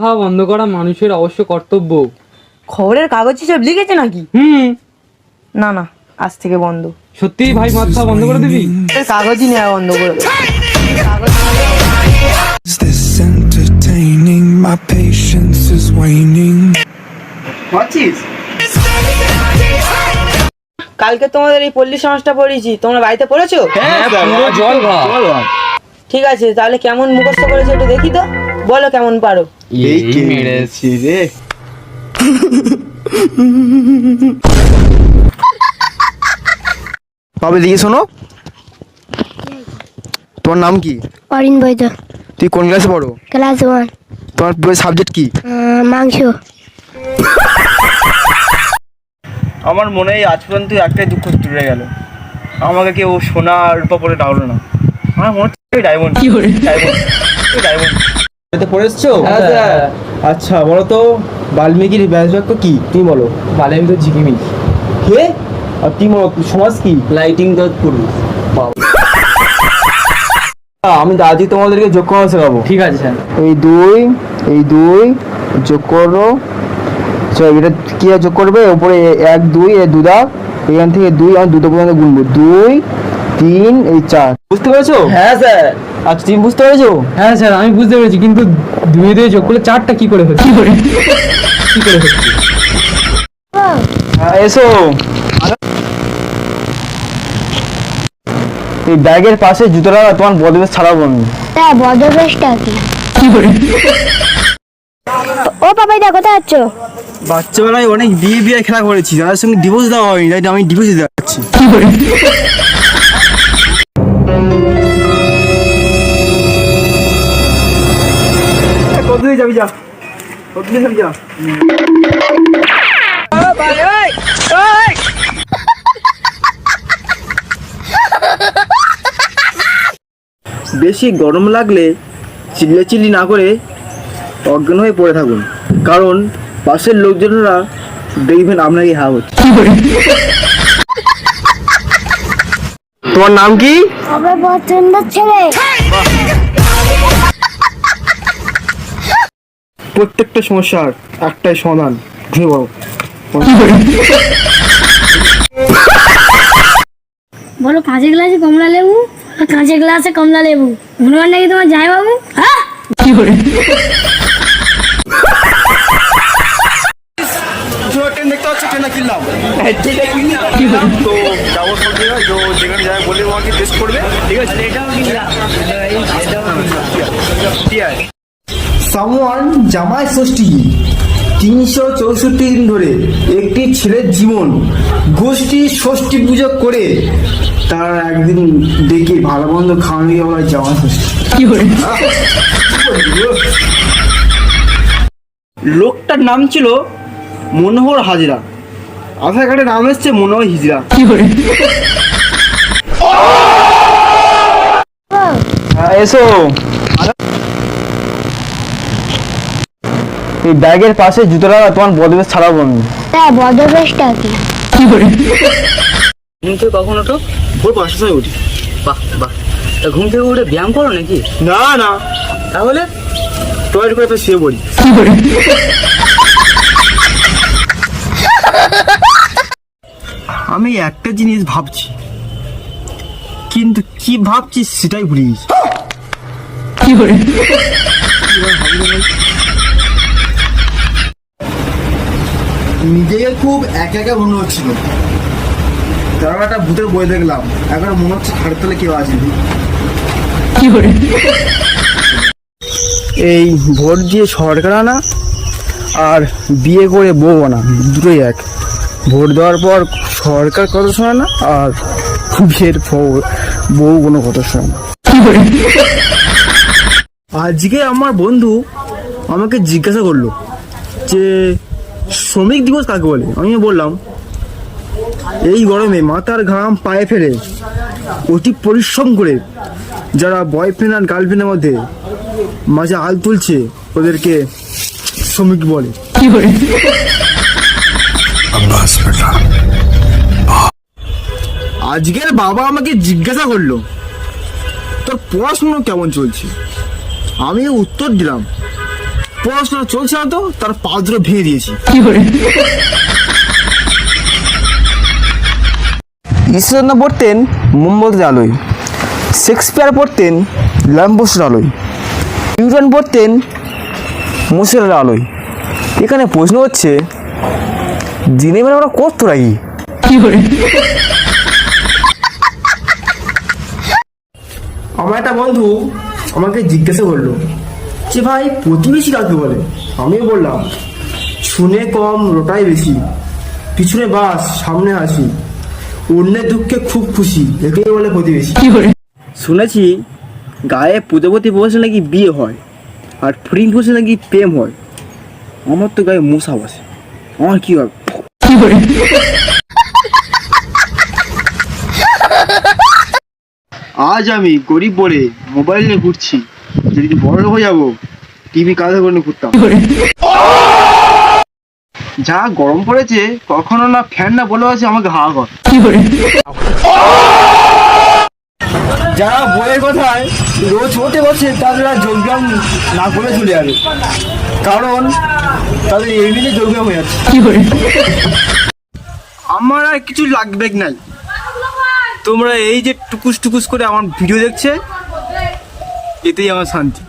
খাওয়া বন্ধ করা মানুষের অবশ্য কর্তব্য। খবরের কাগজ সব লিখেছে নাকি? না না, আজ থেকে বন্ধ। সত্যি ভাই, মদ খাওয়া বন্ধ করে দিবি? কাগজই নেওয়া বন্ধ করে দেবো। Is this entertaining? My patience is waning. কালকে তোমাদের এই পল্লী সমাজটা পড়েছি, তোমরা বাড়িতে পড়েছো? জল ঠিক আছে, তাহলে কেমন মুখস্থ করেছো একটু দেখি তো, বলো কেমন পারো। মেরেছি রে। তবে দিকে শোনো, তোমার নাম কি? অরিন বৈদ্য, তুই কোন ক্লাসে পড়ো? ক্লাস 1। তোমার প্রিয় সাবজেক্ট কি? মাংস। আমার মনে হয় আজ পর্যন্ত একটাই দুঃখ দূরে গেল, আমাকে কেউ সোনা রূপা করে ডাকলো না। আমার মনে হচ্ছে ডায়মন্ড। ডায়মন্ড পড়েছো? আচ্ছা বলো তো, বাল্মীকির ব্যাস বাক্য কি? তুমি বলো। বালেম তো ঝিকিমি। কে? আর তুমি বলো সমাজ কি? লাইটিং দত পুরুষ। আমি আজকে তোমাদেরকে যোগ করা শেখাবো। ঠিক আছে স্যার। এই দুই যোগ করো। এটা কি যোগ করবে? উপরে 1 2 এ 2 দাও, এখান থেকে 2 আর 2 পর্যন্ত গুনবো। 2 3 এই 4। বুঝতে পেরেছো? হ্যাঁ স্যার। আচ্ছা তুমি বুঝতে পেরেছো? হ্যাঁ স্যার, আমি বুঝতে পেরেছি, কিন্তু 2 দিয়ে যোগ করলে 4টা কি করে হচ্ছে? হ্যাঁ এসো। এই ব্যাগের পাশে জুতোটা তোমার বদবেশ ছাড়াবো আমি। হ্যাঁ, বদবেশটা কি? ও পাপাইদা, কোথায় যাচ্ছ? বাচ্চাবেলায় অনেক বিয়ে খেলা করেছি, যাদের সঙ্গে ডিভোর্স দেওয়া হয়নি, তাই আমি ডিভোর্স দিতে যাচ্ছি। কতদিন যাবি? যা কতদিন যাবি? যা। বেশি গরম লাগলে চিল্লাচিল্লি না করে অজ্ঞান হয়ে পড়ে থাকুন, কারণ পাশের লোকজনেরা দেখবেন আপনাকে হা হচ্ছে। তোমার নাম কি? আমার পছন্দের ছেলে। প্রত্যেকটা সমস্যার একটাই সমাধান, ঘুরে বলো। বলো, কাঁচের গ্লাসে কমলা লেবু, কাঁচের গ্লাসে কমলা লেবু, হনুমান নাকি তোমার যায় বাবু? হ্যাঁ, দেখতে পাচ্ছ ট্রেনটা কিনলাম, তো যাবো সব জায়গায়, যেখানে যাই বলে আমাকে টেস্ট করবে, ঠিক আছে? সামওয়ান জামাই ষষ্ঠী 364 দিন ধরে একটি ছেলের জীবন গোষ্ঠী ষষ্ঠী পুজো করে তার একদিন ডেকে ভালো মন্দ খাওয়ানো গিয়ে বলা জামাই ষষ্ঠী। লোকটার নাম ছিল মনোহর হাজরা, আধার কার্ডের নাম এসছে মনোহর হিজরা। এসো। এই ব্যাগের পাশে জুতোটা তোমার বদবেশ ছাড়াবো আমি। হ্যাঁ, বদবেশটা কি? ঘুম থেকে কখন ওঠো? ভোর 5টার সময় উঠি। বাহ বাহ, তা ঘুম থেকে উঠে ব্যায়াম করো নাকি? না না, তাহলে টয়লেট করে তো শুয়ে পড়ি। আমি একটা জিনিস ভাবছি, কিন্তু কি ভাবছি সেটাই ভুলে গেছি। নিজেকে খুব একা একা মনে হচ্ছিল, তারপর একটা ভূতের বই দেখলাম, এখন মনে হচ্ছে খাটের তলে কেউ আছে। এই ভোট দিয়ে সরকার আনা আর বিয়ে করে বউ আনা দুটোই এক। ভোট দেওয়ার পর সরকার কথা শোনে না, আর বিয়ের বউ কোনো কথা শোনে না। আজকে আমার বন্ধু আমাকে জিজ্ঞাসা করলো যে শ্রমিক দিবস কাকে বলে। আমি বললাম, এই গরমে মাথার ঘাম পায়ে ফেলে অতি পরিশ্রম করে যারা বয়ফ্রেন্ড আর গার্লফ্রেন্ডের মধ্যে মাঝে আল তুলছে ওদেরকে শ্রমিক বলে। আজকের বাবা আমাকে জিজ্ঞাসা করলো, তোর পড়াশুনো কেমন চলছে? আমি উত্তর দিলাম, পড়াশোনা চলছে না তো তার পা দুটো ভেঙে দিয়েছি। ঈশ্বরচন্দ্র পড়তেন মোমবাতির আলোয়, শেক্সপিয়ার পড়তেন ল্যাম্পপোস্টের আলোয়, নিউটন পড়তেন মশালের আলোয়। এখানে প্রশ্ন হচ্ছে দিনে বেলা আমরা কত রাখি? আমার একটা বন্ধু আমাকে জিজ্ঞাসা করলো যে ভাই প্রতিবেশী কাকে বলে? আমি বললাম শুনে কম রোটাই বেশি, পিছনে বাস সামনে হাসি, অন্যের দুঃখে খুব খুশি, একেই বলে প্রতিবেশী। শুনেছি গায়ে প্রজাপতি বসে নাকি বিয়ে হয়, আর ফ্রিং বসে নাকি প্রেম হয়। আমার তো গায়ে মশা বসে, আমার কি হবে? আজ আমি গরিব বলে মোবাইল নিয়ে ঘুরছি, যদি বড় লোক হয়ে যাবো টিভি কাঁধে করে নিয়ে ঘুরতাম। যা গরম পড়েছে, কখনো না ফ্যান না বলে আছে আমাকে হাওয়া কর। যারা বইয়ের কথায় রোজ হতে বসে তারা যোগব্যায়াম না করে চলে যাবে, কারণ তাদের এমনিতে যোগব্যায়াম হয়ে যাচ্ছে। আমার আর কিছু লাগবে নাই, তোমরা এই যে টুকুস টুকুস করে আমার ভিডিও দেখছে, এতেই আমার শান্তি।